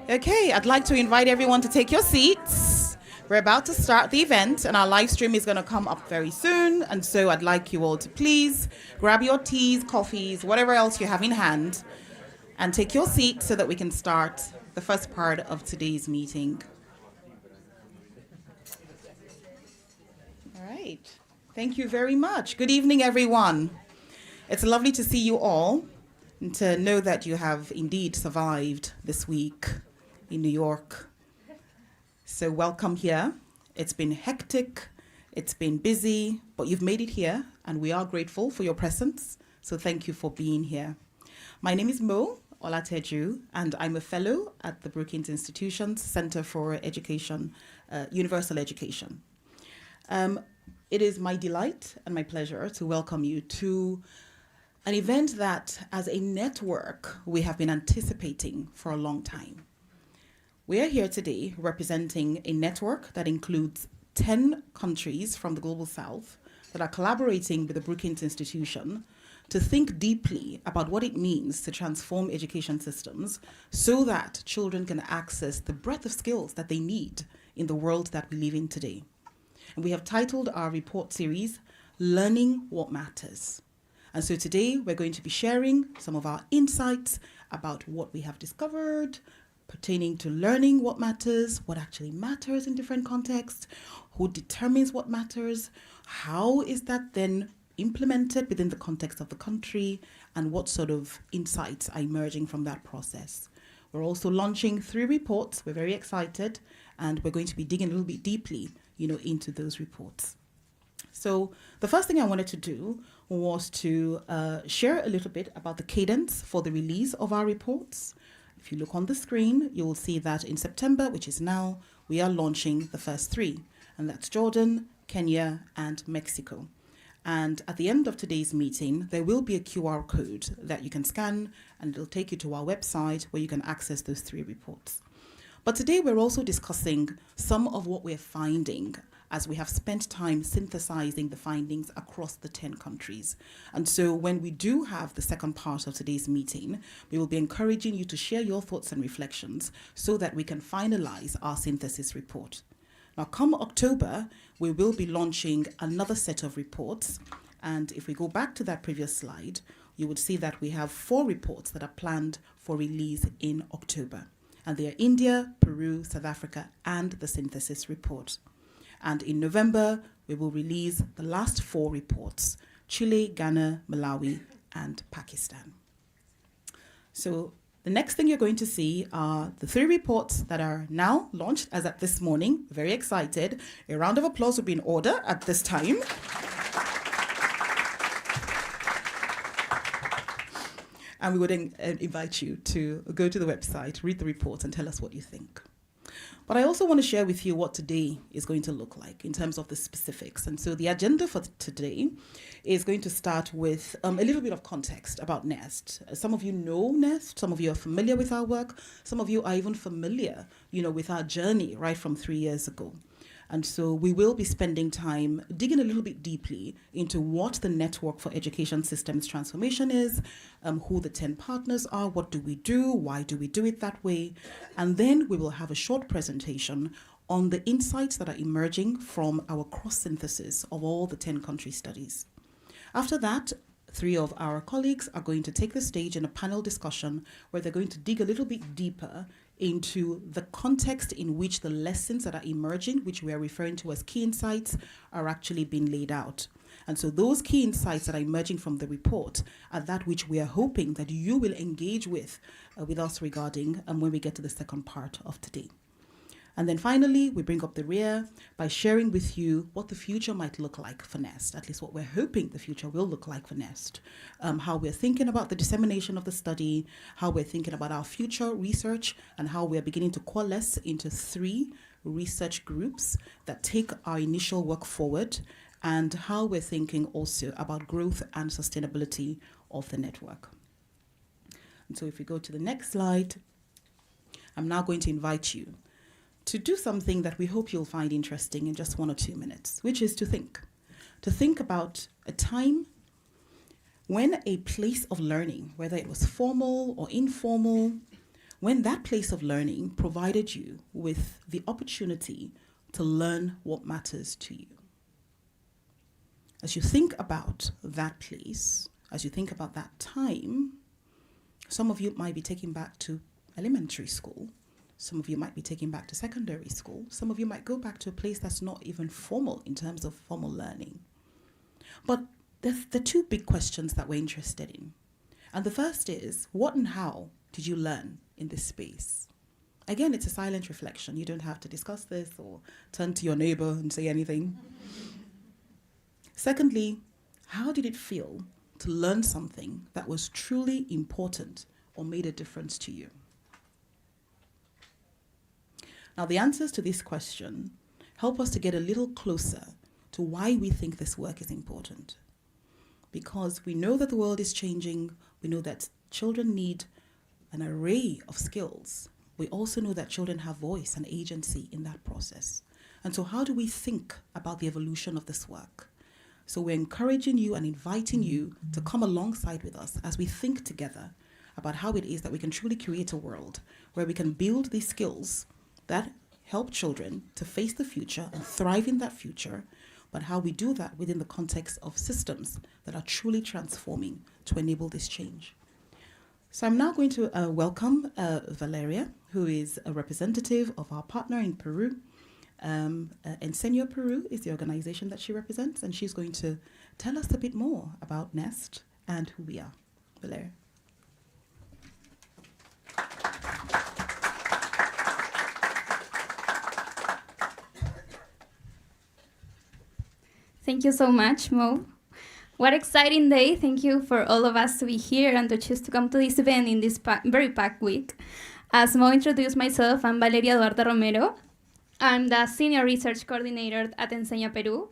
Okay, I'd like to invite everyone to take your seats. We're about to start the event, and our live stream is going to come up very soon. And so I'd like you all to please grab your teas, coffees, whatever else you have in hand, and take your seat so that we can start the first part of today's meeting. All right. Thank you very much. Good evening, everyone. It's lovely to see you all and to know that you have indeed survived this week in New York. So welcome here. It's been hectic, it's been busy, but you've made it here, and we are grateful for your presence. So thank you for being here. My name is Mo Olateju, and I'm a fellow at the Brookings Institution's Center for Education, Universal Education. It is my delight and my pleasure to welcome you to an event that, as a network, we have been anticipating for a long time. We are here today representing a network that includes 10 countries from the Global South that are collaborating with the Brookings Institution to think deeply about what it means to transform education systems so that children can access the breadth of skills that they need in the world that we live in today. And we have titled our report series, Learning What Matters. And so today we're going to be sharing some of our insights about what we have discovered pertaining to learning what matters, what actually matters in different contexts, who determines what matters, how is that then implemented within the context of the country, and what sort of insights are emerging from that process. We're also launching 3 reports. We're very excited, and we're going to be digging a little bit deeply, into those reports. So the first thing I wanted to do was to share a little bit about the cadence for the release of our reports. If you look on the screen, you will see that in September, which is now, we are launching the first 3, and that's Jordan, Kenya, and Mexico. And at the end of today's meeting, there will be a QR code that you can scan, and it'll take you to our website where you can access those 3 reports. But today we're also discussing some of what we're finding as we have spent time synthesizing the findings across the 10 countries. And so when we do have the second part of today's meeting, we will be encouraging you to share your thoughts and reflections so that we can finalize our synthesis report. Now, come October, we will be launching another set of reports. And if we go back to that previous slide, you would see that we have 4 reports that are planned for release in October. And they are India, Peru, South Africa, and the synthesis report. And in November, we will release the last 4 reports, Chile, Ghana, Malawi, and Pakistan. So the next thing you're going to see are the 3 reports that are now launched as at this morning. Very excited. A round of applause would be in order at this time. And we would invite you to go to the website, read the reports, and tell us what you think. But I also want to share with you what today is going to look like in terms of the specifics. And so the agenda for today is going to start with a little bit of context about NEST. Some of you know NEST, some of you are familiar with our work, some of you are even familiar, with our journey right from 3 years ago. And so we will be spending time digging a little bit deeply into what the Network for Education Systems Transformation is, who the 10 partners are, what do we do, why do we do it that way, and then we will have a short presentation on the insights that are emerging from our cross-synthesis of all the 10 country studies. After that, 3 of our colleagues are going to take the stage in a panel discussion where they're going to dig a little bit deeper into the context in which the lessons that are emerging, which we are referring to as key insights, are actually being laid out. And so those key insights that are emerging from the report are that which we are hoping that you will engage with us regarding when we get to the second part of today. And then finally, we bring up the rear by sharing with you what the future might look like for NEST, at least what we're hoping the future will look like for NEST, how we're thinking about the dissemination of the study, how we're thinking about our future research, and how we're beginning to coalesce into 3 research groups that take our initial work forward, and how we're thinking also about growth and sustainability of the network. And so if we go to the next slide, I'm now going to invite you to do something that we hope you'll find interesting in just 1 or 2 minutes, which is to think about a time when a place of learning, whether it was formal or informal, when that place of learning provided you with the opportunity to learn what matters to you. As you think about that place, as you think about that time, some of you might be taken back to elementary school. Some of you might be taken back to secondary school. Some of you might go back to a place that's not even formal in terms of formal learning. But there's the two big questions that we're interested in. And the first is, what and how did you learn in this space? Again, it's a silent reflection. You don't have to discuss this or turn to your neighbor and say anything. Secondly, how did it feel to learn something that was truly important or made a difference to you? Now, the answers to this question help us to get a little closer to why we think this work is important. Because we know that the world is changing, we know that children need an array of skills. We also know that children have voice and agency in that process. And so how do we think about the evolution of this work? So we're encouraging you and inviting you to come alongside with us as we think together about how it is that we can truly create a world where we can build these skills that help children to face the future and thrive in that future, but how we do that within the context of systems that are truly transforming to enable this change. So I'm now going to welcome Valeria, who is a representative of our partner in Peru. Enseño Peru is the organization that she represents, and she's going to tell us a bit more about NEST and who we are. Valeria. Thank you so much, Mo. What exciting day. Thank you for all of us to be here and to choose to come to this event in this very packed week. As Mo introduced myself, I'm Valeria Duarte Romero. I'm the Senior Research Coordinator at Enseña Peru,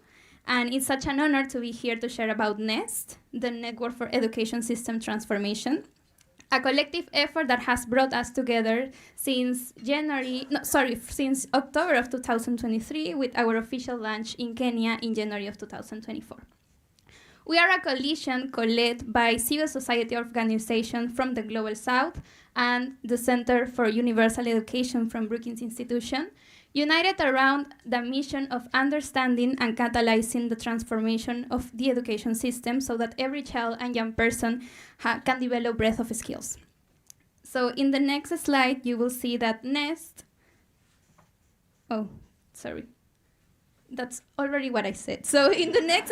and it's such an honor to be here to share about NEST, the Network for Education System Transformation, a collective effort that has brought us together since October of 2023 with our official launch in Kenya in January of 2024. We are a coalition co-led by civil society organizations from the Global South and the Center for Universal Education from Brookings Institution, united around the mission of understanding and catalyzing the transformation of the education system so that every child and young person can develop breadth of skills. So in the next slide, you will see that NEST, that's already what I said. So in the next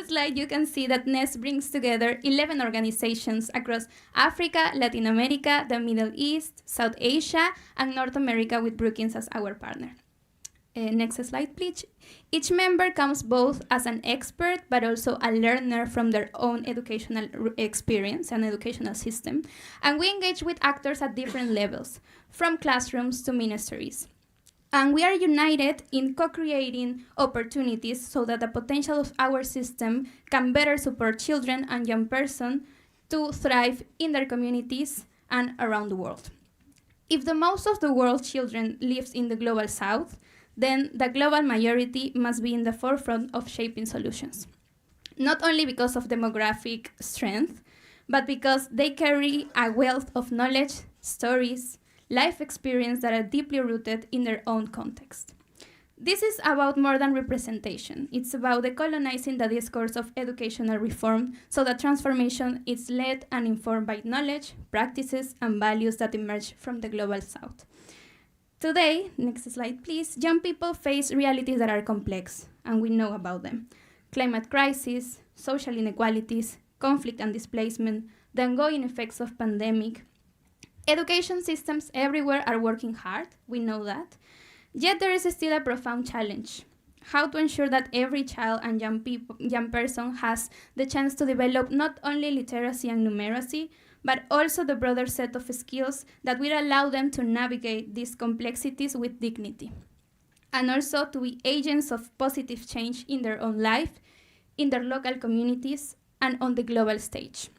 slide, you can see that NEST brings together 11 organizations across Africa, Latin America, the Middle East, South Asia, and North America with Brookings as our partner. Next slide, please. Each member comes both as an expert, but also a learner from their own educational experience and educational system. And we engage with actors at different levels, from classrooms to ministries. And we are united in co-creating opportunities so that the potential of our system can better support children and young persons to thrive in their communities and around the world. If the most of the world's children lives in the Global South, then the global majority must be in the forefront of shaping solutions. Not only because of demographic strength, but because they carry a wealth of knowledge, stories, life experience that are deeply rooted in their own context. This is about more than representation. It's about decolonizing the discourse of educational reform so that transformation is led and informed by knowledge, practices, and values that emerge from the Global South. Today, next slide please, young people face realities that are complex, and we know about them. Climate crisis, social inequalities, conflict and displacement, the ongoing effects of pandemic. Education systems everywhere are working hard, we know that. Yet there is still a profound challenge. How to ensure that every child and young person has the chance to develop not only literacy and numeracy, but also the broader set of skills that will allow them to navigate these complexities with dignity. And also to be agents of positive change in their own life, in their local communities, and on the global stage.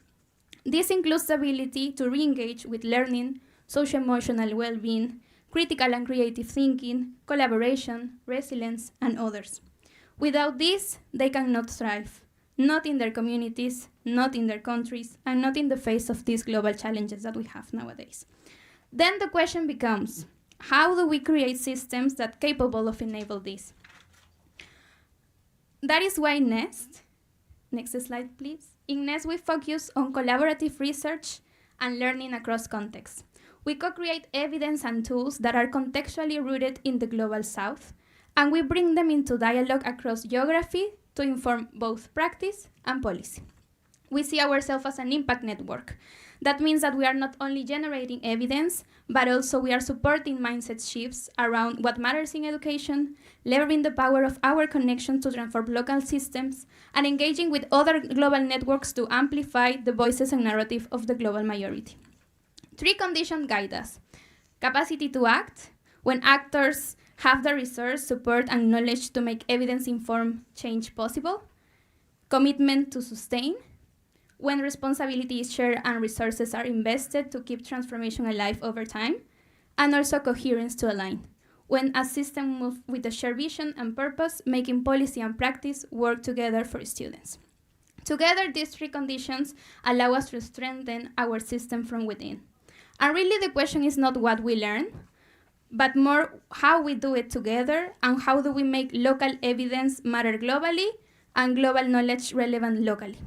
This includes the ability to re-engage with learning, socio-emotional well-being, critical and creative thinking, collaboration, resilience, and others. Without this, they cannot thrive. not in their communities, not in their countries, and not in the face of these global challenges that we have nowadays. Then the question becomes, how do we create systems that are capable of enable this? That is why next slide please. In NEST we focus on collaborative research and learning across contexts. We co-create evidence and tools that are contextually rooted in the Global South, and we bring them into dialogue across geography to inform both practice and policy. We see ourselves as an impact network. That means that we are not only generating evidence, but also we are supporting mindset shifts around what matters in education, leveraging the power of our connection to transform local systems, and engaging with other global networks to amplify the voices and narrative of the global majority. 3 conditions guide us: capacity to act, when actors have the resource, support, and knowledge to make evidence-informed change possible; commitment to sustain, when responsibility is shared and resources are invested to keep transformation alive over time; and also coherence to align, when a system moves with a shared vision and purpose, making policy and practice work together for students. Together, these 3 conditions allow us to strengthen our system from within. And really the question is not what we learn, but more how we do it together and how do we make local evidence matter globally and global knowledge relevant locally.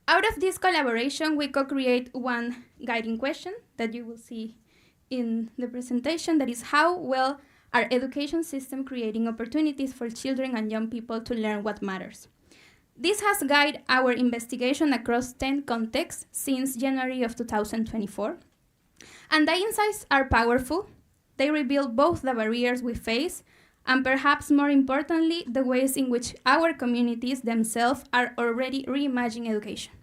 Out of this collaboration, we co-create one guiding question that you will see in the presentation, that is how well our education system creating opportunities for children and young people to learn what matters. This has guided our investigation across 10 contexts since January of 2024. And the insights are powerful. They reveal both the barriers we face and perhaps more importantly, the ways in which our communities themselves are already reimagining education.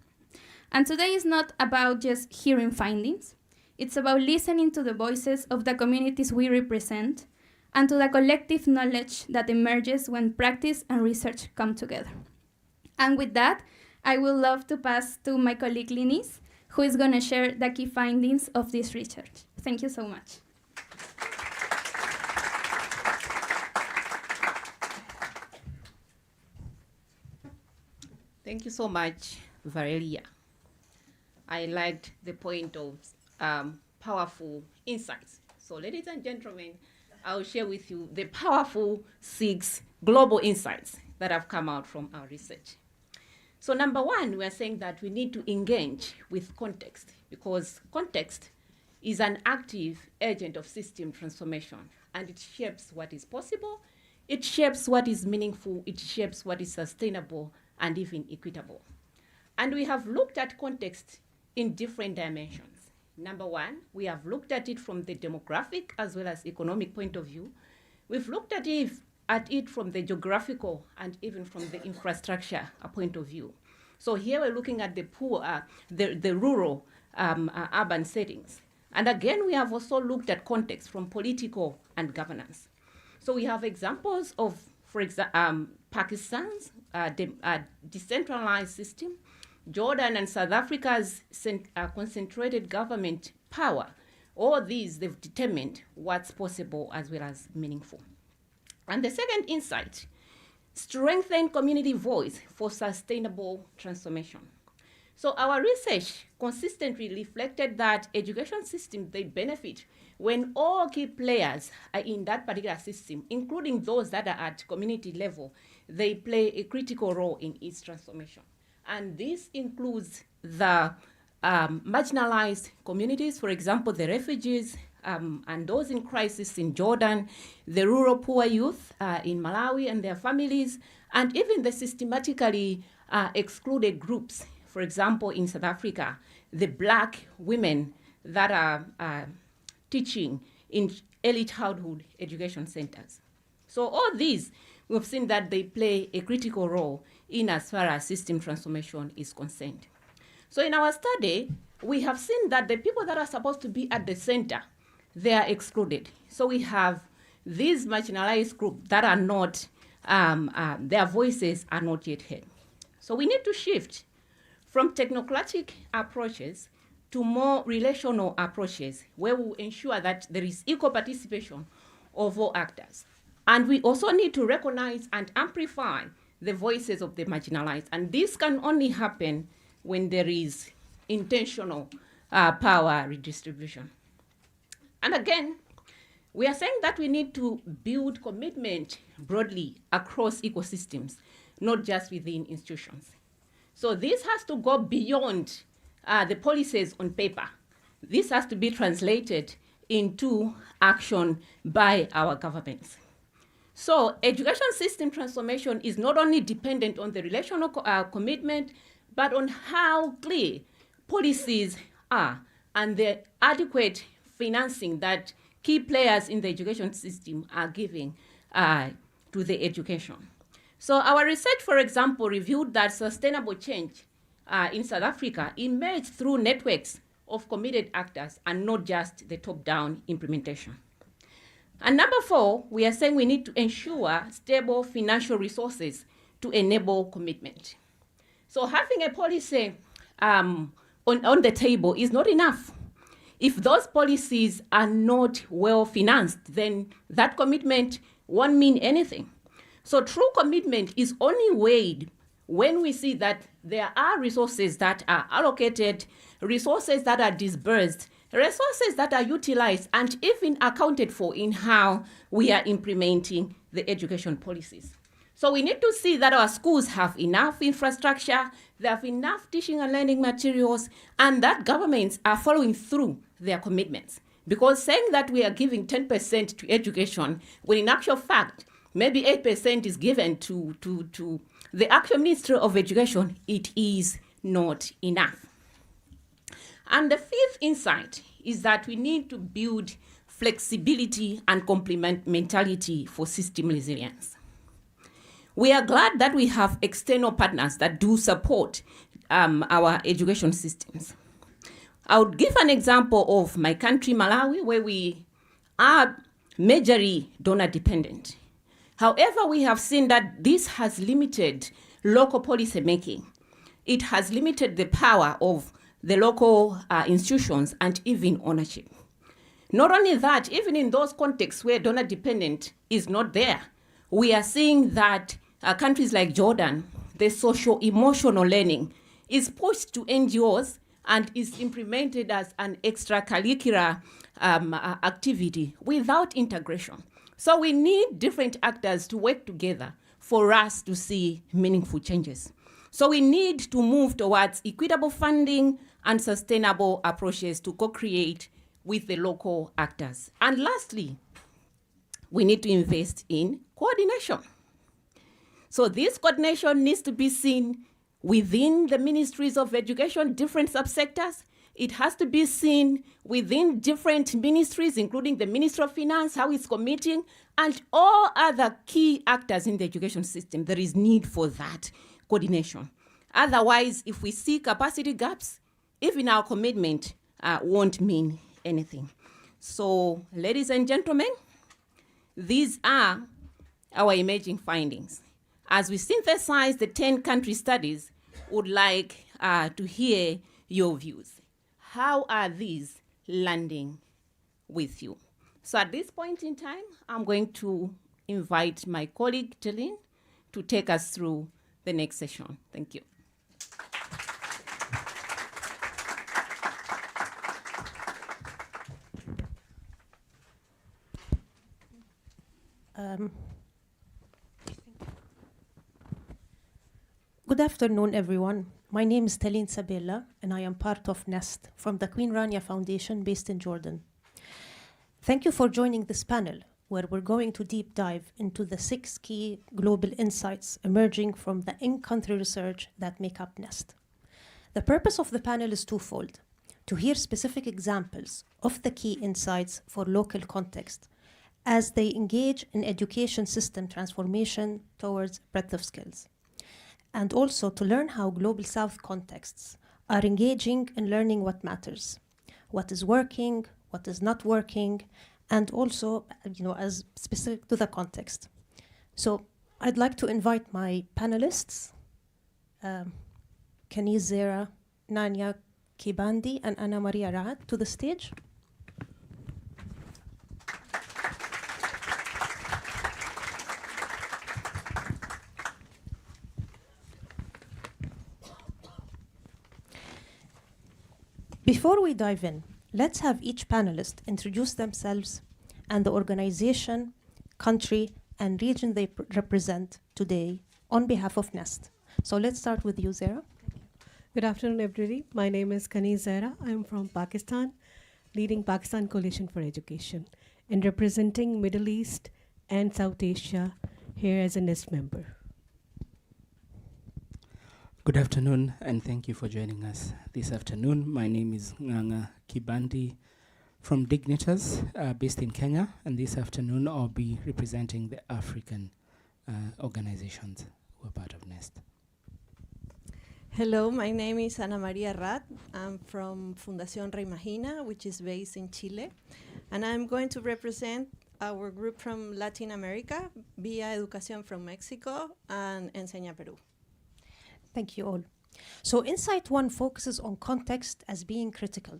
And today is not about just hearing findings. It's about listening to the voices of the communities we represent and to the collective knowledge that emerges when practice and research come together. And with that, I would love to pass to my colleague Linis, who is going to share the key findings of this research. Thank you so much. Thank you so much, Varelia. I liked the point of powerful insights. So ladies and gentlemen, I'll share with you the powerful 6 global insights that have come out from our research. So number 1, we are saying that we need to engage with context, because context is an active agent of system transformation, and it shapes what is possible, it shapes what is meaningful, it shapes what is sustainable and even equitable. And we have looked at context in different dimensions. Number 1, we have looked at it from the demographic as well as economic point of view. We've looked at it from the geographical and even from the infrastructure point of view. So here we're looking at the poor, the rural urban settings. And again, we have also looked at context from political and governance. So we have examples of, for example, Pakistan's decentralized system, Jordan and South Africa's concentrated government power. All these, they've determined what's possible as well as meaningful. And the second insight, strengthen community voice for sustainable transformation. So our research consistently reflected that education systems, they benefit when all key players are in that particular system, including those that are at community level, they play a critical role in its transformation. And this includes the marginalized communities, for example, the refugees, and those in crisis in Jordan, the rural poor youth in Malawi and their families, and even the systematically excluded groups, for example, in South Africa, the Black women that are teaching in early childhood education centers. So all these, we've seen that they play a critical role in as far as system transformation is concerned. So in our study, we have seen that the people that are supposed to be at the center, they are excluded. So we have these marginalized groups that are not, their voices are not yet heard. So we need to shift from technocratic approaches to more relational approaches where we ensure that there is equal participation of all actors. And we also need to recognize and amplify the voices of the marginalized. And this can only happen when there is intentional power redistribution. And again, we are saying that we need to build commitment broadly across ecosystems, not just within institutions. So this has to go beyond the policies on paper. This has to be translated into action by our governments. So education system transformation is not only dependent on the relational commitment, but on how clear policies are and the adequate financing that key players in the education system are giving to the education. So our research, for example, revealed that sustainable change in South Africa emerged through networks of committed actors and not just the top-down implementation. And number 4, we are saying we need to ensure stable financial resources to enable commitment. So having a policy on the table is not enough. If those policies are not well financed, then that commitment won't mean anything. So true commitment is only weighed when we see that there are resources that are allocated, resources that are disbursed, resources that are utilized and even accounted for in how we are implementing the education policies. So we need to see that our schools have enough infrastructure, they have enough teaching and learning materials, and that governments are following through their commitments. Because saying that we are giving 10% to education, when in actual fact, maybe 8% is given to the actual Ministry of Education, it is not enough. And the 5th insight is that we need to build flexibility and complementarity for system resilience. We are glad that we have external partners that do support our education systems. I would give an example of my country, Malawi, where we are majorly donor dependent. However, we have seen that this has limited local policy making. It has limited the power of the local institutions and even ownership. Not only that, even in those contexts where donor dependent is not there, we are seeing that countries like Jordan, the social-emotional learning is pushed to NGOs and is implemented as an extracurricular activity without integration. So we need different actors to work together for us to see meaningful changes. So we need to move towards equitable funding and sustainable approaches to co-create with the local actors. And lastly, we need to invest in coordination. So this coordination needs to be seen within the ministries of education, different subsectors. It has to be seen within different ministries, including the Ministry of Finance, how it's committing, and all other key actors in the education system. There is need for that coordination. Otherwise, if we see capacity gaps, even our commitment won't mean anything. So, ladies and gentlemen, these are our emerging findings. As we synthesize the 10 country studies, would like to hear your views. How are these landing with you? So at this point in time, I'm going to invite my colleague, Jeline, to take us through the next session. Thank you. Good afternoon, everyone. My name is Talin Sabella, and I am part of NEST from the Queen Rania Foundation based in Jordan. Thank you for joining this panel, where we're going to deep dive into the 6 key global insights emerging from the in-country research that make up NEST. The purpose of the panel is twofold: to hear specific examples of the key insights for local context as they engage in education system transformation towards breadth of skills, and also to learn how Global South contexts are engaging in learning what matters, what is working, what is not working, and also, as specific to the context. So I'd like to invite my panelists, Kaniz Zera, Nanya Kibandi, and Anna Maria Raad, to the stage. Before we dive in, let's have each panelist introduce themselves and the organization, country, and region they represent today on behalf of NEST. So let's start with you, Zara. Good afternoon, everybody. My name is Kani Zahra. I'm from Pakistan, leading Pakistan Coalition for Education and representing Middle East and South Asia here as a NEST member. Good afternoon, and thank you for joining us this afternoon. My name is Nganga Kibandi from Dignitas, based in Kenya, and this afternoon I'll be representing the African organizations who are part of NEST. Hello, my name is Ana Maria Rat. I'm from Fundación Reimagina, which is based in Chile, and I'm going to represent our group from Latin America, Via Educación from Mexico, and Enseña Peru. Thank you all. So Insight 1 focuses on context as being critical.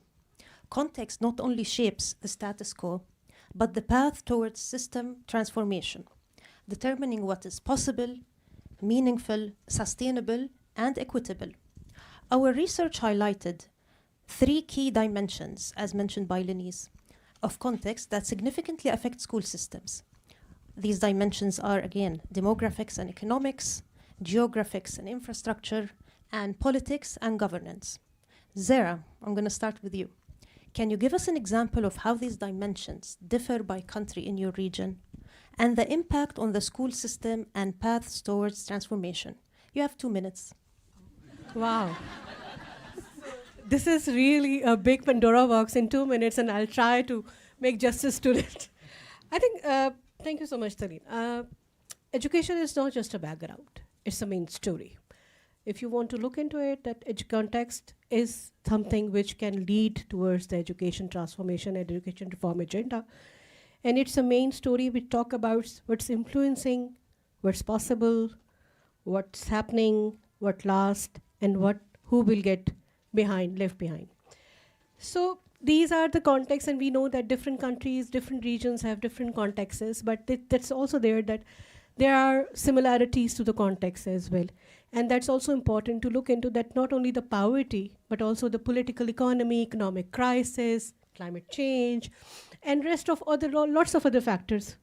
Context not only shapes the status quo, but the path towards system transformation, determining what is possible, meaningful, sustainable, and equitable. Our research highlighted 3 key dimensions, as mentioned by Lenise, of context that significantly affect school systems. These dimensions are, again, demographics and economics, geographics and infrastructure, and politics and governance. Zara, I'm going to start with you. Can you give us an example of how these dimensions differ by country in your region and the impact on the school system and paths towards transformation? You have 2 minutes. Wow. This is really a big Pandora box in 2 minutes, and I'll try to make justice to it. I think, thank you so much, Taleen. Education is not just a background. It's the main story. If you want to look into it, that context is something which can lead towards the education transformation and education reform agenda. And it's a main story. We talk about what's influencing, what's possible, what's happening, what lasts, and who will get left behind. So these are the contexts, and we know that different countries, different regions have different contexts, but that's also there that there are similarities to the context as well. And that's also important to look into, that not only the poverty, but also the political economy, economic crisis, climate change, and lots of other factors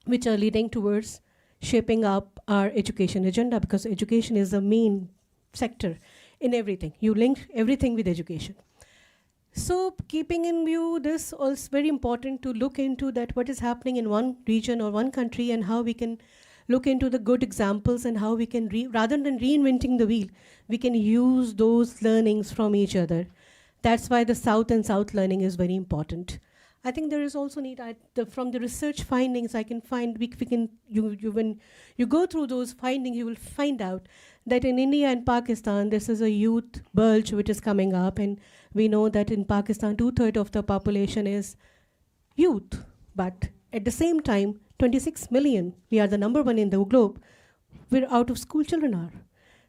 which are leading towards shaping up our education agenda, because education is the main sector in everything. You link everything with education. So keeping in view this, also very important to look into that what is happening in one region or one country, and how we can look into the good examples, and how we can, rather than reinventing the wheel, we can use those learnings from each other. That's why the South and South learning is very important. I think there is also need, from the research findings, I can find, when you go through those findings, you will find out that in India and Pakistan, this is a youth bulge which is coming up, and we know that in Pakistan, 2/3 of the population is youth. But at the same time, 26 million, we are the number 1 in the globe, where out of school children are.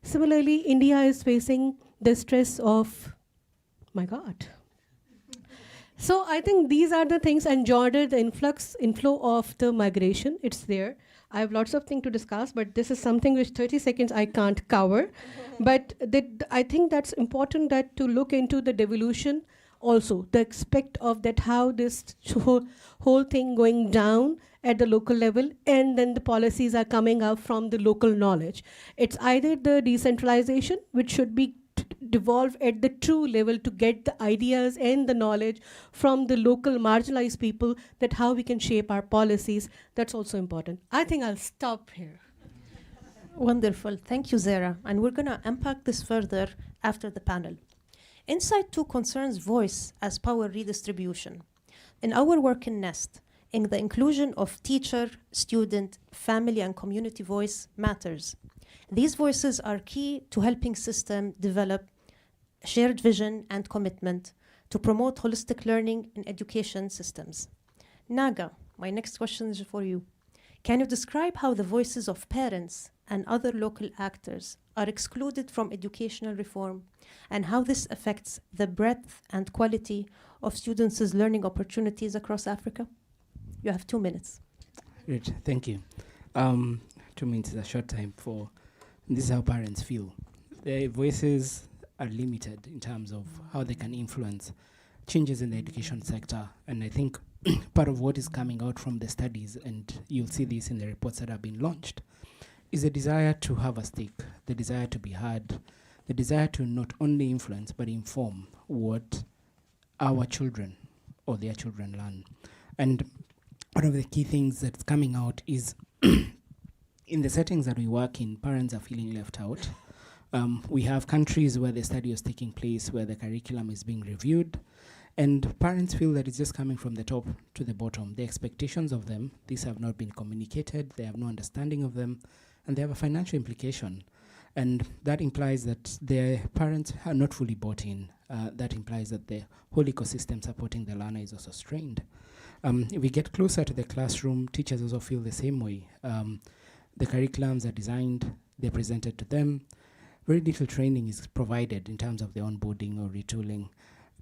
Similarly, India is facing the stress of, my God. So I think these are the things, and Jordan, the inflow of the migration, it's there. I have lots of things to discuss, but this is something which 30 seconds I can't cover. But I think that's important, that to look into the devolution also, the aspect of that, how this whole thing going down at the local level, and then the policies are coming up from the local knowledge. It's either the decentralization, which should be devolve at the true level to get the ideas and the knowledge from the local marginalized people, that how we can shape our policies. That's also important. I think I'll stop here. Wonderful. Thank you, Zara. And we're going to unpack this further after the panel. Insight 2 concerns voice as power redistribution. In our work in NEST, in the inclusion of teacher, student, family, and community voice matters. These voices are key to helping system develop shared vision and commitment to promote holistic learning in education systems. Naga, my next question is for you. Can you describe how the voices of parents and other local actors are excluded from educational reform, and how this affects the breadth and quality of students' learning opportunities across Africa? You have 2 minutes. Great, thank you. 2 minutes is a short time for, this is how parents feel. Their voices are limited in terms of how they can influence changes in the education sector. And I think part of what is coming out from the studies, and you'll see this in the reports that have been launched, is a desire to have a stake, the desire to be heard, the desire to not only influence but inform what our children or their children learn. And one of the key things that's coming out is in the settings that we work in, parents are feeling left out. We have countries where the study is taking place, where the curriculum is being reviewed, and parents feel that it's just coming from the top to the bottom. The expectations of them, these have not been communicated, they have no understanding of them, and they have a financial implication. And that implies that their parents are not fully bought in. That implies that the whole ecosystem supporting the learner is also strained. If we get closer to the classroom, teachers also feel the same way. The curriculums are designed, they're presented to them. Very little training is provided in terms of the onboarding or retooling,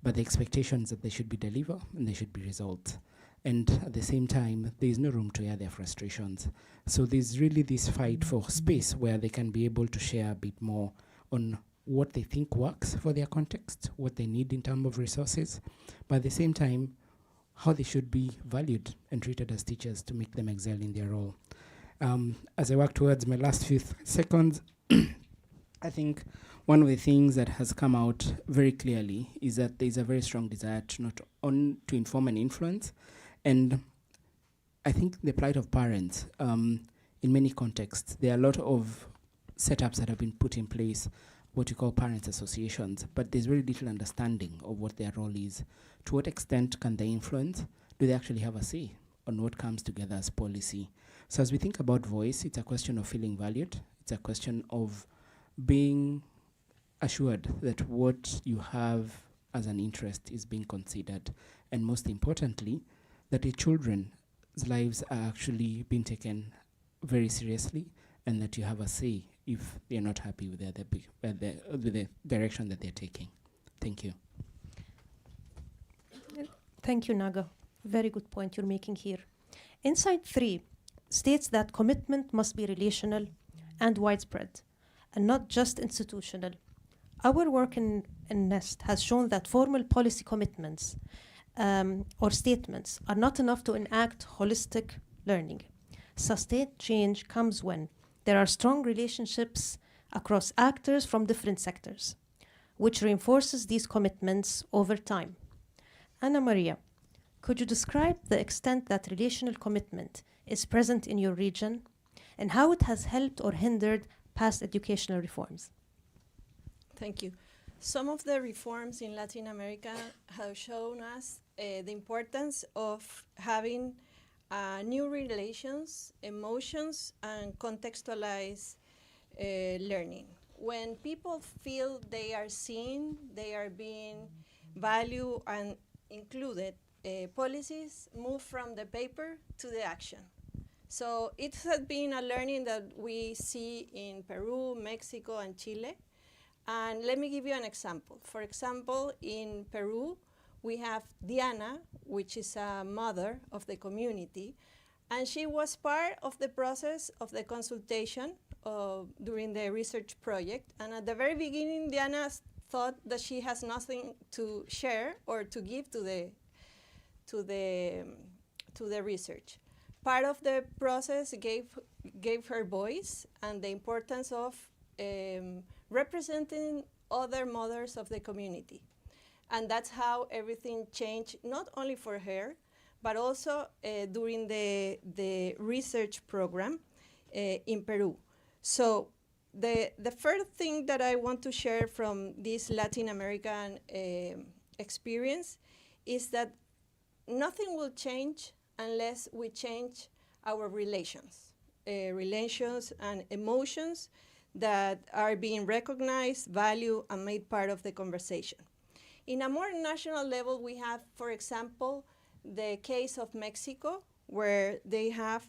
but the expectation is that they should be delivered and they should be results. And at the same time, there is no room to air their frustrations. So there's really this fight for space where they can be able to share a bit more on what they think works for their context, what they need in terms of resources, but at the same time, how they should be valued and treated as teachers to make them excel in their role. As I work towards my last few seconds, I think one of the things that has come out very clearly is that there is a very strong desire to not on to inform and influence. And I think the plight of parents, in many contexts, there are a lot of setups that have been put in place, what you call parents' associations, but there's very little understanding of what their role is. To what extent can they influence? Do they actually have a say on what comes together as policy? So as we think about voice, it's a question of feeling valued. It's a question of being assured that what you have as an interest is being considered. And most importantly, that your children's lives are actually being taken very seriously, and that you have a say if they're not happy with the direction that they're taking. Thank you. Thank you, Naga. Very good point you're making here. Insight 3 states that commitment must be relational and widespread, and not just institutional. Our work in NEST has shown that formal policy commitments or statements are not enough to enact holistic learning. Sustained change comes when there are strong relationships across actors from different sectors, which reinforces these commitments over time. Anna Maria, could you describe the extent that relational commitment is present in your region and how it has helped or hindered past educational reforms? Thank you. Some of the reforms in Latin America have shown us the importance of having new relations, emotions, and contextualized learning. When people feel they are seen, they are being valued and included, policies move from the paper to the action. So it has been a learning that we see in Peru, Mexico, and Chile. And let me give you an example. For example, in Peru, we have Diana, which is a mother of the community, and she was part of the process of the consultation during the research project. And at the very beginning, Diana thought that she has nothing to share or to give to the research. Part of the process gave her voice and the importance of representing other mothers of the community. And that's how everything changed, not only for her, but also during the research program in Peru. So the first thing that I want to share from this Latin American experience is that nothing will change unless we change our relations and emotions that are being recognized, valued, and made part of the conversation. In a more national level, we have, for example, the case of Mexico, where they have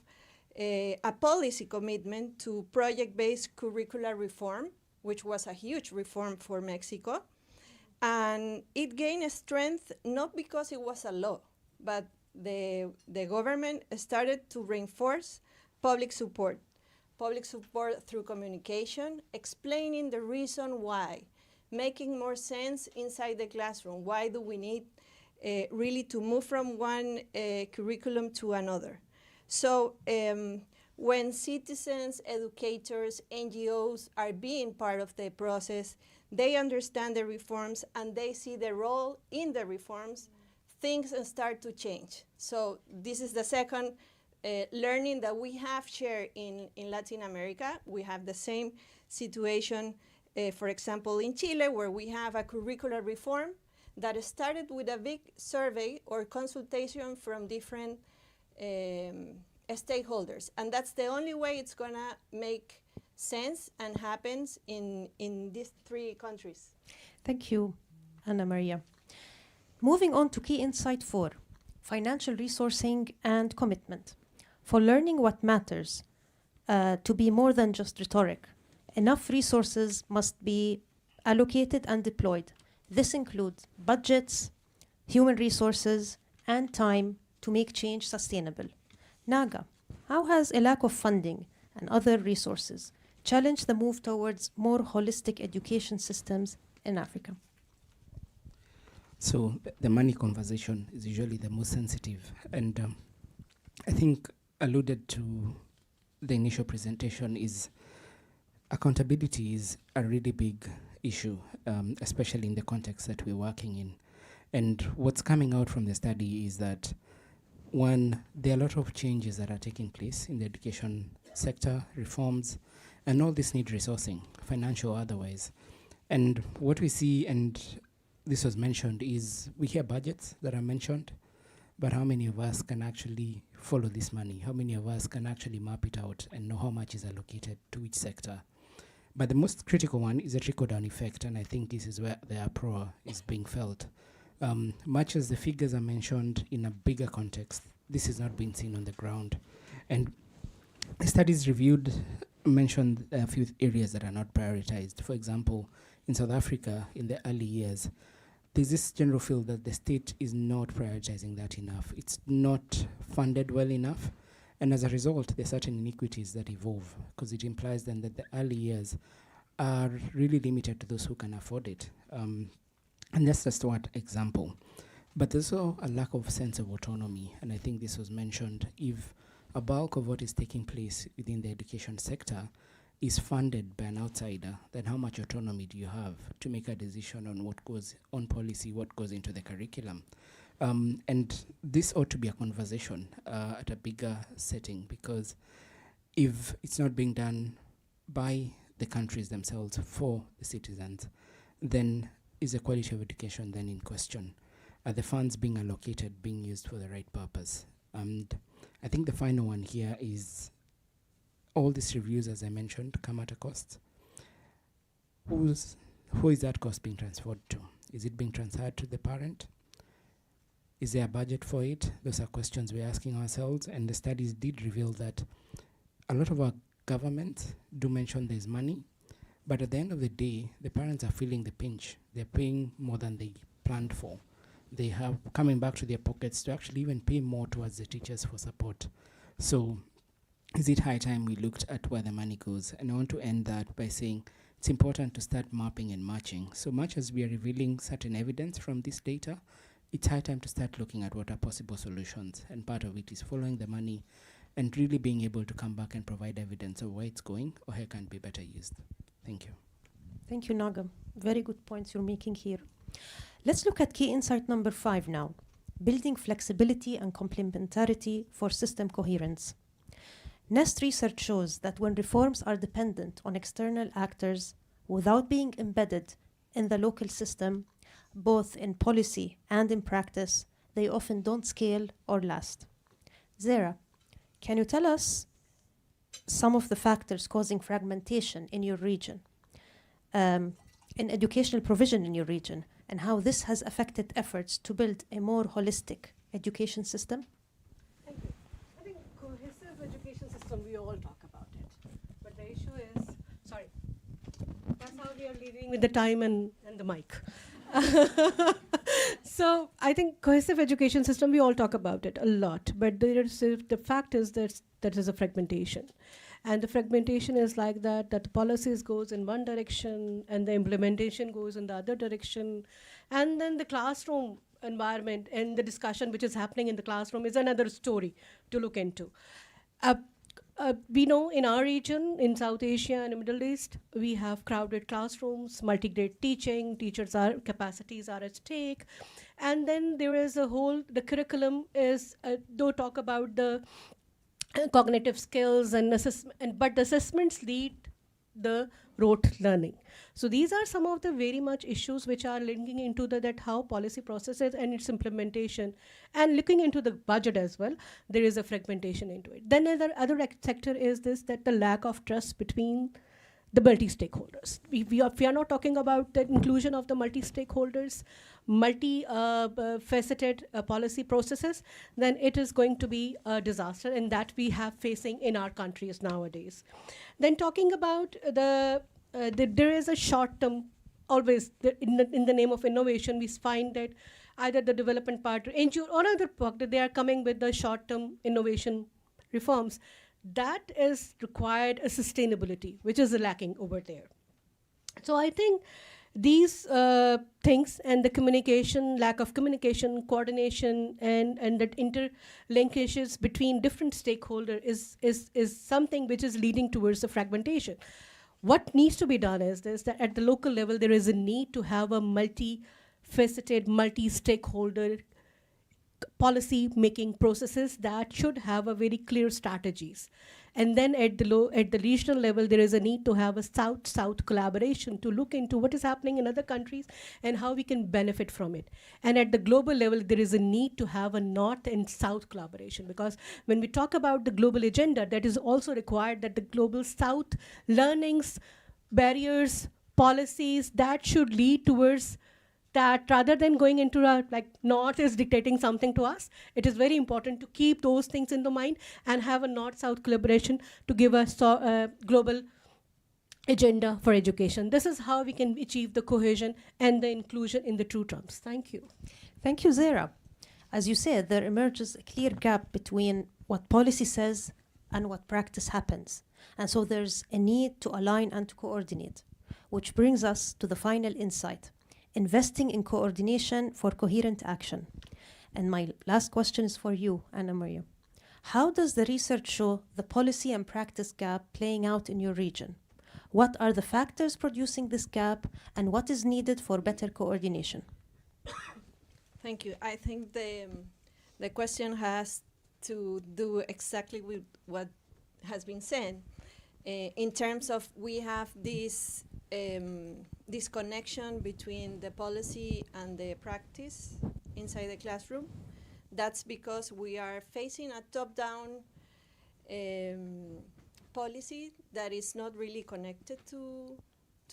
a policy commitment to project-based curricular reform, which was a huge reform for Mexico. And it gained strength not because it was a law, but the government started to reinforce public support through communication, explaining the reason why making more sense inside the classroom? Why do we need really to move from one curriculum to another? So when citizens, educators, NGOs are being part of the process, they understand the reforms and they see the role in the reforms, things start to change. So this is the second learning that we have shared in Latin America. We have the same situation, for example, in Chile, where we have a curricular reform that started with a big survey or consultation from different stakeholders. And that's the only way it's gonna make sense and happens in these three countries. Thank you, Anna Maria. Moving on to key insight 4, financial resourcing and commitment. For learning what matters to be more than just rhetoric, enough resources must be allocated and deployed. This includes budgets, human resources, and time to make change sustainable. Naga, how has a lack of funding and other resources challenged the move towards more holistic education systems in Africa? So the money conversation is usually the most sensitive, and I think alluded to the initial presentation is accountability is a really big issue, especially in the context that we're working in. And what's coming out from the study is that, one, there are a lot of changes that are taking place in the education sector, reforms, and all this need resourcing, financial or otherwise. And what we see, and this was mentioned, is we hear budgets that are mentioned, but how many of us can actually follow this money? How many of us can actually map it out and know how much is allocated to each sector? But the most critical one is a trickle-down effect, and I think this is where the uproar is being felt. Much as the figures are mentioned in a bigger context, this is not being seen on the ground. And the studies reviewed mentioned a few areas that are not prioritized. For example, in South Africa, in the early years, there's this general feel that the state is not prioritizing that enough. It's not funded well enough. And as a result, there are certain inequities that evolve, because it implies then that the early years are really limited to those who can afford it. And that's just one example. But there's also a lack of sense of autonomy. And I think this was mentioned. If a bulk of what is taking place within the education sector is funded by an outsider, then how much autonomy do you have to make a decision on what goes on policy, what goes into the curriculum? And this ought to be a conversation at a bigger setting, because if it's not being done by the countries themselves for the citizens, then is the quality of education then in question? Are the funds being allocated being used for the right purpose? And I think the final one here is all these reviews, as I mentioned, come at a cost. Who is that cost being transferred to? Is it being transferred to the parent? Is there a budget for it? Those are questions we're asking ourselves, and the studies did reveal that a lot of our governments do mention there's money, but at the end of the day, the parents are feeling the pinch. They're paying more than they planned for. They have coming back to their pockets to actually even pay more towards the teachers for support. So is it high time we looked at where the money goes? And I want to end that by saying it's important to start mapping and matching. So much as we are revealing certain evidence from this data, it's high time to start looking at what are possible solutions. And part of it is following the money and really being able to come back and provide evidence of where it's going or how it can be better used. Thank you. Thank you, Naga. Very good points you're making here. Let's look at key insight number 5 now. Building flexibility and complementarity for system coherence. NEST research shows that when reforms are dependent on external actors without being embedded in the local system, both in policy and in practice, they often don't scale or last. Zara, can you tell us some of the factors causing fragmentation in your region, in educational provision in your region, and how this has affected efforts to build a more holistic education system? Thank you. I think cohesive education system, we all talk about it. But the issue is, sorry, that's how we are leading with the time and the mic. So I think cohesive education system, we all talk about it a lot, but the fact is that there is a fragmentation. And the fragmentation is like that the policies goes in one direction and the implementation goes in the other direction. And then the classroom environment and the discussion which is happening in the classroom is another story to look into. We know in our region, in South Asia and the Middle East, we have crowded classrooms, multi-grade teaching, capacities are at stake. And then there is the curriculum is, though talk about the cognitive skills and but the assessments lead the rote learning. So these are some of the very much issues which are linking into that how policy processes and its implementation, and looking into the budget as well. There is a fragmentation into it. Then other sector is that the lack of trust between the multi-stakeholders. We are not talking about the inclusion of the multi-stakeholders, multi-faceted policy processes, then it is going to be a disaster, and that we have facing in our countries nowadays. Then talking about there is a short-term, always in the name of innovation, we find that either the development partner, NGO or other partner, they are coming with the short-term innovation reforms. That is required a sustainability, which is lacking over there. So I think these things and the communication, lack of communication, coordination, and that interlinkages between different stakeholders is something which is leading towards the fragmentation. What needs to be done is this, that at the local level, there is a need to have a multi-faceted, multi-stakeholder policy making processes that should have a very clear strategies. And then at the regional level, there is a need to have a South-South collaboration to look into what is happening in other countries and how we can benefit from it. And at the global level, there is a need to have a North and South collaboration, because when we talk about the global agenda, that is also required that the global South learnings, barriers, policies, that should lead towards that rather than going into like North is dictating something to us. It is very important to keep those things in the mind and have a North-South collaboration to give us a global agenda for education. This is how we can achieve the cohesion and the inclusion in the true terms. Thank you. Thank you, Zara. As you said, there emerges a clear gap between what policy says and what practice happens. And so there's a need to align and to coordinate, which brings us to the final insight: investing in coordination for coherent action. And my last question is for you, Anna Maria. How does the research show the policy and practice gap playing out in your region? What are the factors producing this gap, and what is needed for better coordination? Thank you. I think the question has to do exactly with what has been said in terms of we have this connection between the policy and the practice inside the classroom. That's because we are facing a top-down policy that is not really connected to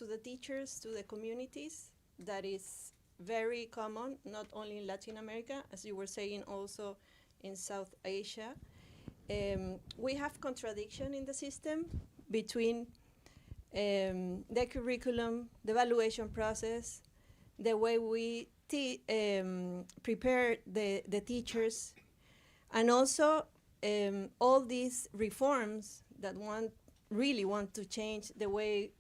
the teachers, to the communities. That is very common, not only in Latin America, as you were saying, also in South Asia. We have contradiction in the system between the curriculum, the evaluation process, the way we prepare the teachers, and also all these reforms that really want to change the way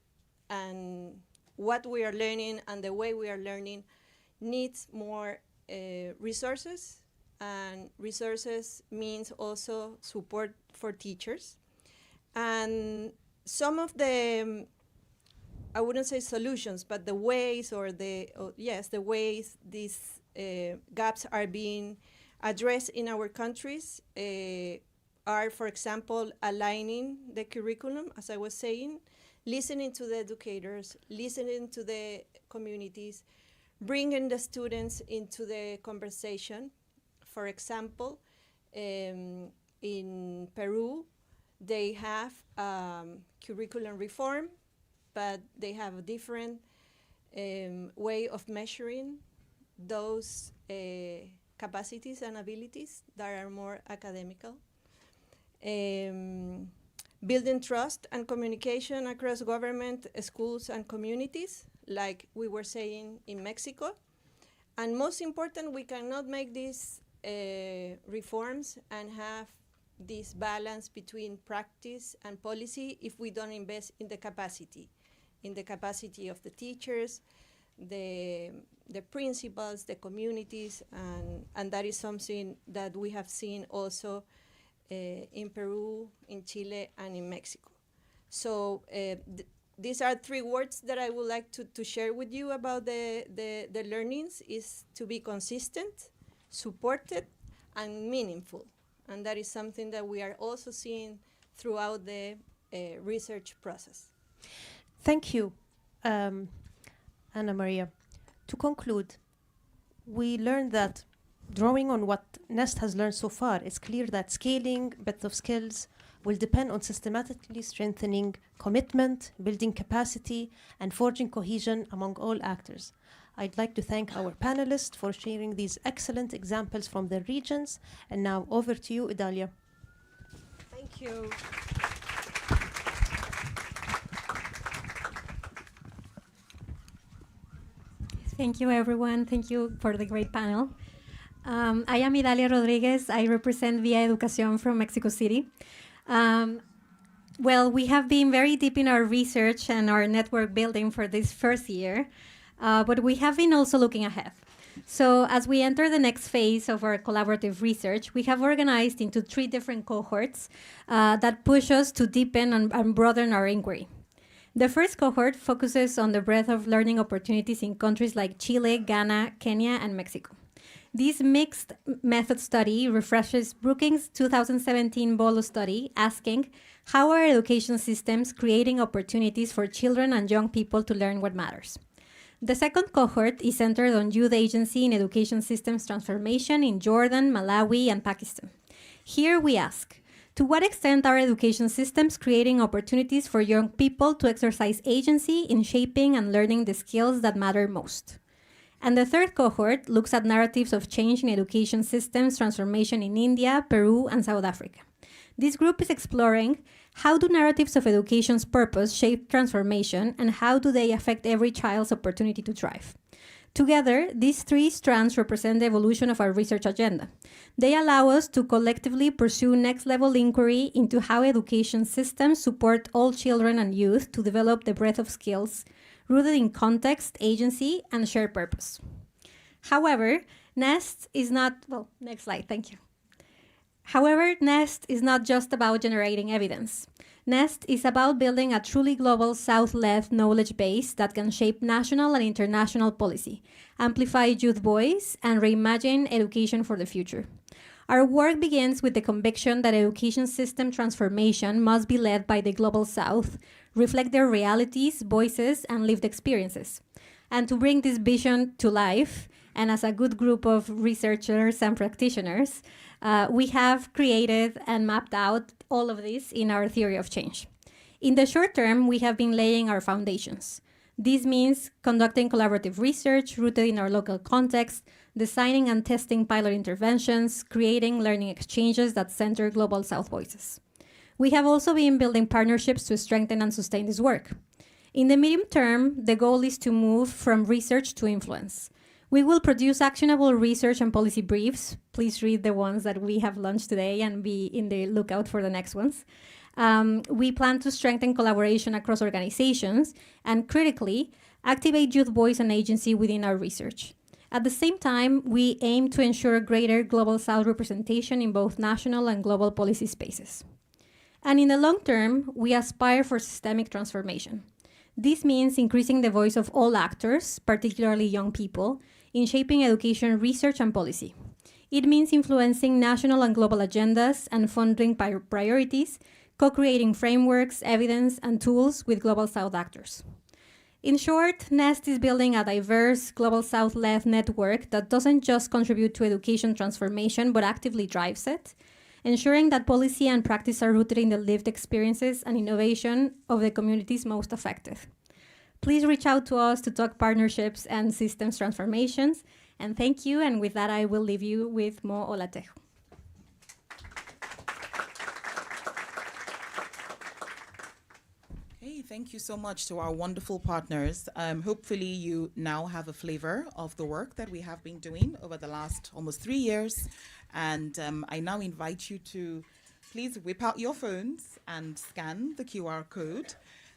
and what we are learning, and the way we are learning needs more resources, and resources means also support for teachers. And some of the, I wouldn't say solutions, but the ways the ways these gaps are being addressed in our countries are, for example, aligning the curriculum, as I was saying, listening to the educators, listening to the communities, bringing the students into the conversation. For example, in Peru, they have curriculum reform, but they have a different way of measuring those capacities and abilities that are more academical. Building trust and communication across government, schools, and communities, like we were saying in Mexico. And most important, we cannot make these reforms and have this balance between practice and policy if we don't invest in the capacity of the teachers, the principals, the communities, and that is something that we have seen also in Peru, in Chile, and in Mexico. So these are three words that I would like to share with you about the learnings: is to be consistent, supported, and meaningful. And that is something that we are also seeing throughout the research process. Thank you, Anna Maria. To conclude, we learned that, drawing on what NEST has learned so far, it's clear that scaling breadth of skills will depend on systematically strengthening commitment, building capacity, and forging cohesion among all actors. I'd like to thank our panelists for sharing these excellent examples from their regions. And now over to you, Idalia. Thank you. Thank you, everyone. Thank you for the great panel. I am Idalia Rodriguez. I represent Via Educación from Mexico City. Well, we have been very deep in our research and our network building for this first year, but we have been also looking ahead. So as we enter the next phase of our collaborative research, we have organized into 3 different cohorts that push us to deepen and broaden our inquiry. The first cohort focuses on the breadth of learning opportunities in countries like Chile, Ghana, Kenya, and Mexico. This mixed method study refreshes Brookings' 2017 BOLO study, asking, how are education systems creating opportunities for children and young people to learn what matters? The second cohort is centered on youth agency in education systems transformation in Jordan, Malawi, and Pakistan. Here we ask, to what extent are education systems creating opportunities for young people to exercise agency in shaping and learning the skills that matter most? And the third cohort looks at narratives of change in education systems transformation in India, Peru, and South Africa. This group is exploring how do narratives of education's purpose shape transformation and how do they affect every child's opportunity to thrive. Together, these 3 strands represent the evolution of our research agenda. They allow us to collectively pursue next-level inquiry into how education systems support all children and youth to develop the breadth of skills rooted in context, agency, and shared purpose. However, NEST is not, well, next slide, thank you. However, NEST is not just about generating evidence. NEST is about building a truly global South-led knowledge base that can shape national and international policy, amplify youth voice, and reimagine education for the future. Our work begins with the conviction that education system transformation must be led by the Global South, reflect their realities, voices, and lived experiences. And to bring this vision to life, and as a good group of researchers and practitioners, we have created and mapped out all of this in our theory of change. In the short term, we have been laying our foundations. This means conducting collaborative research rooted in our local context, designing and testing pilot interventions, creating learning exchanges that center Global South voices. We have also been building partnerships to strengthen and sustain this work. In the medium term, the goal is to move from research to influence. We will produce actionable research and policy briefs. Please read the ones that we have launched today and be in the lookout for the next ones. We plan to strengthen collaboration across organizations and, critically, activate youth voice and agency within our research. At the same time, we aim to ensure greater Global South representation in both national and global policy spaces. And in the long term, we aspire for systemic transformation. This means increasing the voice of all actors, particularly young people, in shaping education research and policy. It means influencing national and global agendas and funding priorities, co-creating frameworks, evidence, and tools with Global South actors. In short, NEST is building a diverse Global South-led network that doesn't just contribute to education transformation, but actively drives it, ensuring that policy and practice are rooted in the lived experiences and innovation of the communities most affected. Please reach out to us to talk partnerships and systems transformations. And thank you. And with that, I will leave you with Mo Olatejo. Hey, thank you so much to our wonderful partners. Hopefully you now have a flavor of the work that we have been doing over the last almost 3 years. And I now invite you to please whip out your phones and scan the QR code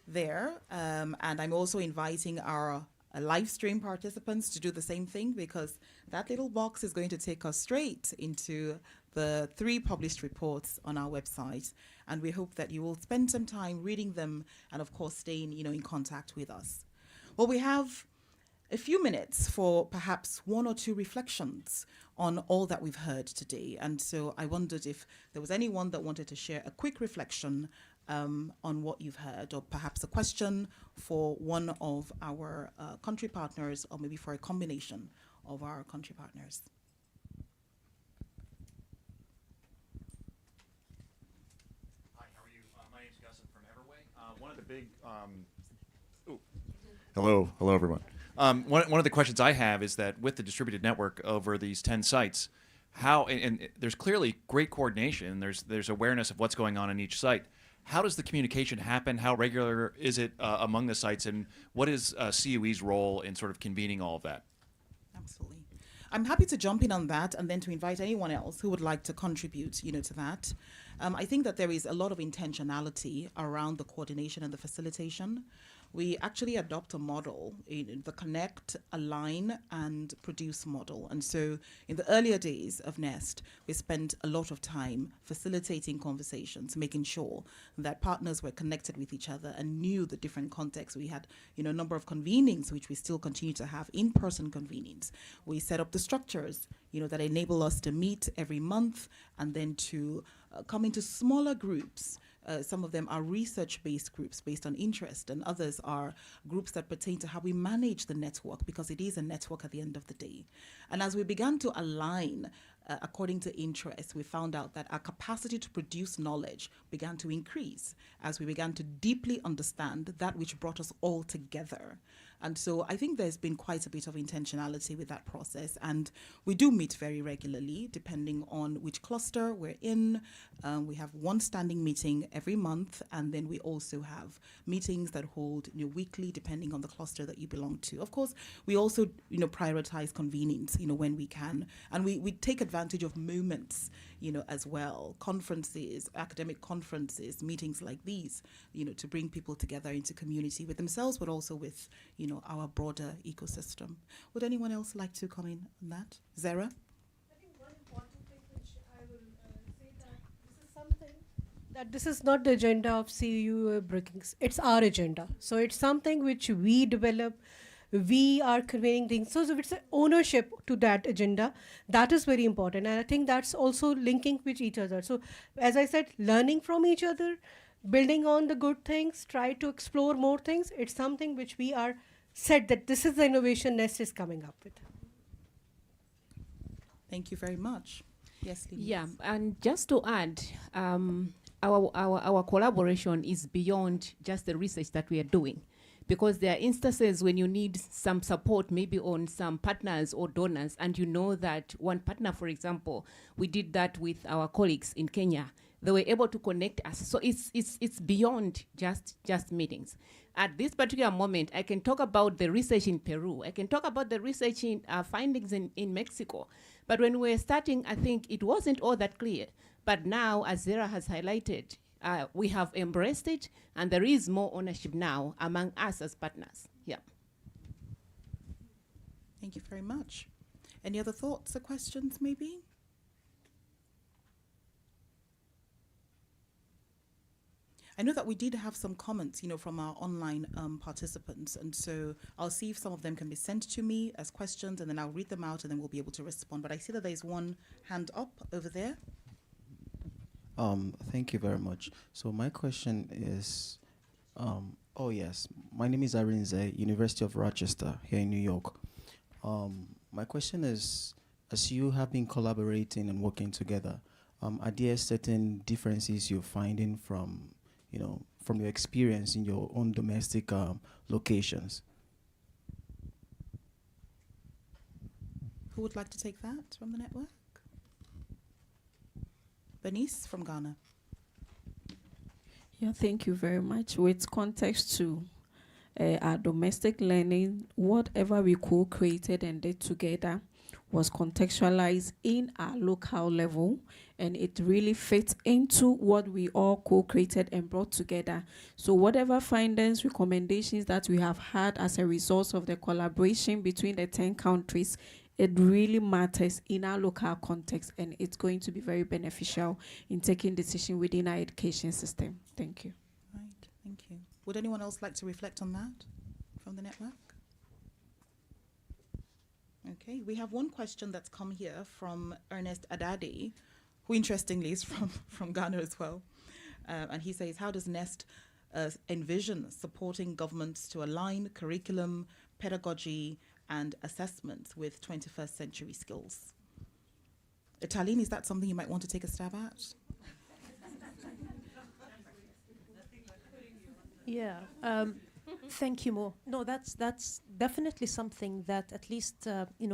there. And I'm also inviting our live stream participants to do the same thing, because that little box is going to take us straight into the 3 published reports on our website. And we hope that you will spend some time reading them and, of course, staying, in contact with us. Well, we have a few minutes for perhaps 1 or 2 reflections on all that we've heard today. And so I wondered if there was anyone that wanted to share a quick reflection on what you've heard, or perhaps a question for one of our country partners, or maybe for a combination of our country partners. Hi, how are you? My name's Gus. I'm from Everway. One of the big... Hello, everyone. One of the questions I have is that with the distributed network over these 10 sites, how and there's clearly great coordination. There's awareness of what's going on in each site. How does the communication happen? How regular is it among the sites, and what is CUE's role in sort of convening all of that? Absolutely. I'm happy to jump in on that and then to invite anyone else who would like to contribute, to that. I think that there is a lot of intentionality around the coordination and the facilitation. We actually adopt a model, in the connect, align, and produce model. And so in the earlier days of NEST, we spent a lot of time facilitating conversations, making sure that partners were connected with each other and knew the different contexts. We had, a number of convenings, which we still continue to have, in-person convenings. We set up the structures, that enable us to meet every month and then to come into smaller groups. Some of them are research-based groups based on interest, and others are groups that pertain to how we manage the network, because it is a network at the end of the day. And as we began to align according to interest, we found out that our capacity to produce knowledge began to increase as we began to deeply understand that which brought us all together. And so I think there's been quite a bit of intentionality with that process. And we do meet very regularly, depending on which cluster we're in. We have one standing meeting every month, and then we also have meetings that hold weekly, depending on the cluster that you belong to. Of course, we also prioritize convenings, when we can. And we take advantage of moments, as well. Conferences, academic conferences, meetings like these, to bring people together into community with themselves, but also with, our broader ecosystem. Would anyone else like to comment on that? Zara? I think one important thing which I will say, that this is something that this is not the agenda of CU Brookings. It's our agenda. So it's something which we develop. We are conveying things. So it's an ownership to that agenda. That is very important. And I think that's also linking with each other. So as I said, learning from each other, building on the good things, try to explore more things. It's something which we are said that this is the innovation NEST is coming up with. Thank you very much. Yes, Lily. Yeah, and just to add, our collaboration is beyond just the research that we are doing, because there are instances when you need some support, maybe on some partners or donors, and you know that one partner, for example, we did that with our colleagues in Kenya. They were able to connect us. So it's beyond just meetings. At this particular moment, I can talk about the research in Peru. I can talk about the research in findings in Mexico. But when we were starting, I think it wasn't all that clear. But now, as Zara has highlighted, we have embraced it, and there is more ownership now among us as partners. Yeah. Thank you very much. Any other thoughts or questions, maybe? I know that we did have some comments, from our online participants, and so I'll see if some of them can be sent to me as questions, and then I'll read them out, and then we'll be able to respond. But I see that there's one hand up over there. Thank you very much. So my question is, oh yes, my name is Arinze, University of Rochester here in New York. My question is, as you have been collaborating and working together, are there certain differences you're finding from your experience in your own domestic locations? Who would like to take that from the network? Bernice from Ghana. Yeah, thank you very much. With context to our domestic learning, whatever we co-created and did together, was contextualized in our local level, and it really fits into what we all co-created and brought together. So whatever findings, recommendations that we have had as a result of the collaboration between the 10 countries, it really matters in our local context, and it's going to be very beneficial in taking decisions within our education system. Thank you. Right, thank you. Would anyone else like to reflect on that from the network? Okay, we have one question that's come here from Ernest Adadi, who interestingly is from Ghana as well. And he says, how does NEST envision supporting governments to align curriculum, pedagogy, and assessments with 21st century skills? Taline, is that something you might want to take a stab at? Yeah, thank you, Mo. No, that's definitely something that at least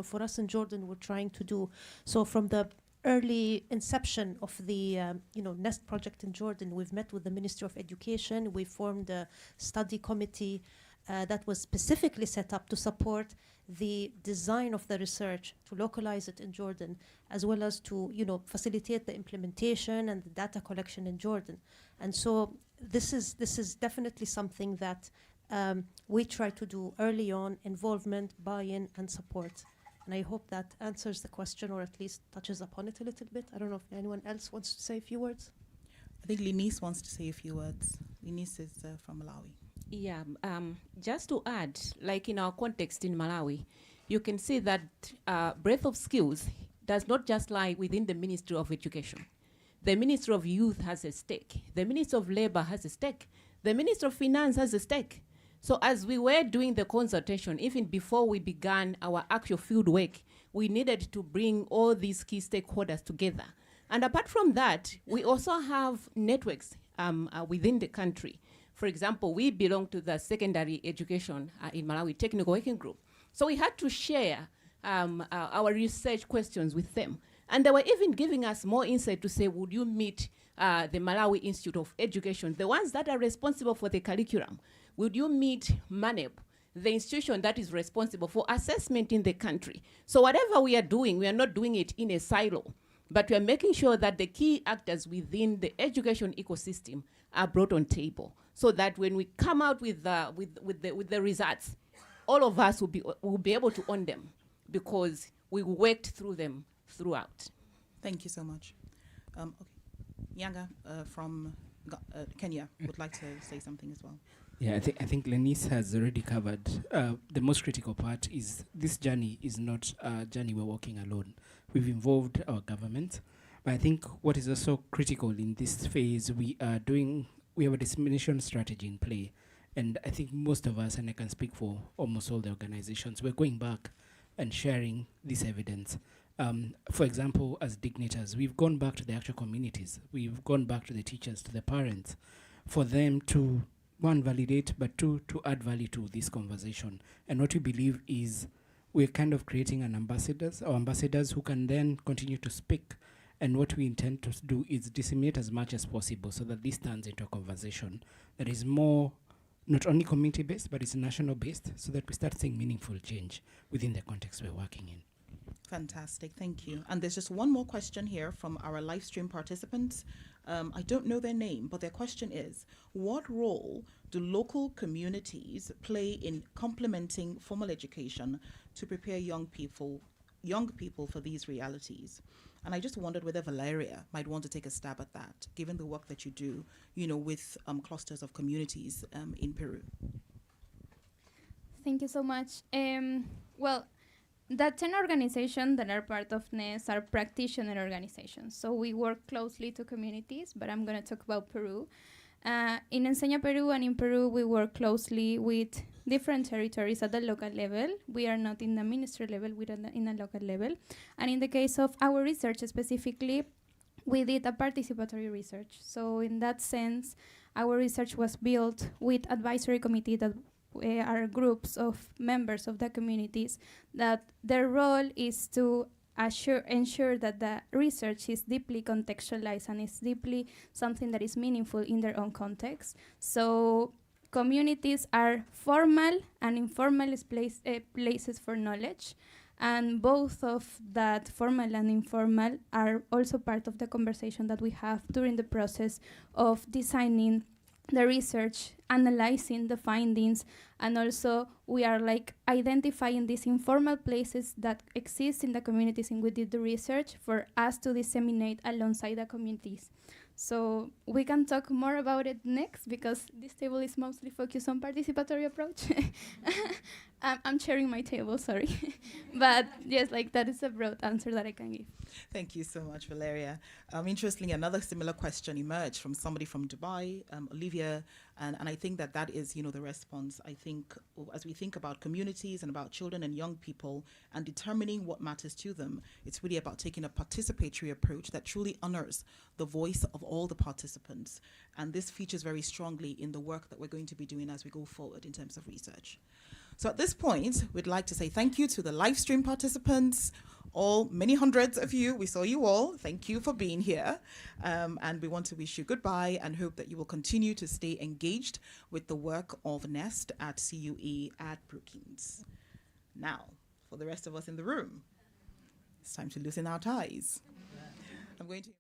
for us in Jordan we're trying to do. So from the early inception of the NEST project in Jordan, we've met with the Ministry of Education. We formed a study committee that was specifically set up to support the design of the research, to localize it in Jordan, as well as to facilitate the implementation and the data collection in Jordan. And so this is definitely something that we try to do early on: involvement, buy-in, and support. And I hope that answers the question, or at least touches upon it a little bit. I don't know if anyone else wants to say a few words. I think Lenice wants to say a few words. Lenice is from Malawi. Yeah, just to add, like in our context in Malawi, you can see that breadth of skills does not just lie within the Ministry of Education. The Ministry of Youth has a stake. The Ministry of Labor has a stake. The Ministry of Finance has a stake. So as we were doing the consultation, even before we began our actual field work, we needed to bring all these key stakeholders together. And apart from that, we also have networks within the country. For example, we belong to the secondary education in Malawi Technical Working Group. So we had to share our research questions with them. And they were even giving us more insight to say, would you meet the Malawi Institute of Education, the ones that are responsible for the curriculum? Would you meet MANEP, the institution that is responsible for assessment in the country? So whatever we are doing, we are not doing it in a silo, but we are making sure that the key actors within the education ecosystem are brought on table, so that when we come out with the results, all of us will be able to own them, because we worked through them throughout. Thank you so much. Okay, Nyanga from Kenya would like to say something as well. Yeah, I think Lenice has already covered. The most critical part is this journey is not a journey we're walking alone. We've involved our government, but I think what is also critical in this phase, we have a dissemination strategy in play. And I think most of us, and I can speak for almost all the organizations, we're going back and sharing this evidence. For example, as dignitaries, we've gone back to the actual communities. We've gone back to the teachers, to the parents, for them to, one, validate, but two, to add value to this conversation. And what we believe is we're kind of creating ambassadors who can then continue to speak. And what we intend to do is disseminate as much as possible so that this turns into a conversation that is more not only community-based, but it's national-based, so that we start seeing meaningful change within the context we're working in. Fantastic, thank you. And there's just one more question here from our live stream participants. I don't know their name, but their question is, what role do local communities play in complementing formal education to prepare young people for these realities? And I just wondered whether Valeria might want to take a stab at that, given the work that you do, with clusters of communities in Peru. Thank you so much. Well, the 10 organizations that are part of NEST are practitioner organizations. So we work closely to communities, but I'm going to talk about Peru. In Enseña Peru and in Peru, we work closely with different territories at the local level. We are not in the ministry level, we are in the local level. And in the case of our research specifically, we did a participatory research. So in that sense, our research was built with advisory committee that are groups of members of the communities that their role is to ensure that the research is deeply contextualized and is deeply something that is meaningful in their own context. So communities are formal and informal places for knowledge. And both of that, formal and informal, are also part of the conversation that we have during the process of designing the research, analyzing the findings, and also we are like identifying these informal places that exist in the communities in which we did the research for us to disseminate alongside the communities. So we can talk more about it next because this table is mostly focused on participatory approach. I'm sharing my table, sorry. But yes, like that is a broad answer that I can give. Thank you so much, Valeria. Interestingly, another similar question emerged from somebody from Dubai, Olivia, and I think that is, the response. I think as we think about communities and about children and young people and determining what matters to them, it's really about taking a participatory approach that truly honors the voice of all the participants. And this features very strongly in the work that we're going to be doing as we go forward in terms of research. So at this point, we'd like to say thank you to the live stream participants, all many hundreds of you. We saw you all. Thank you for being here. And we want to wish you goodbye and hope that you will continue to stay engaged with the work of NEST at CUE at Brookings. Now, for the rest of us in the room, it's time to loosen our ties. I'm going to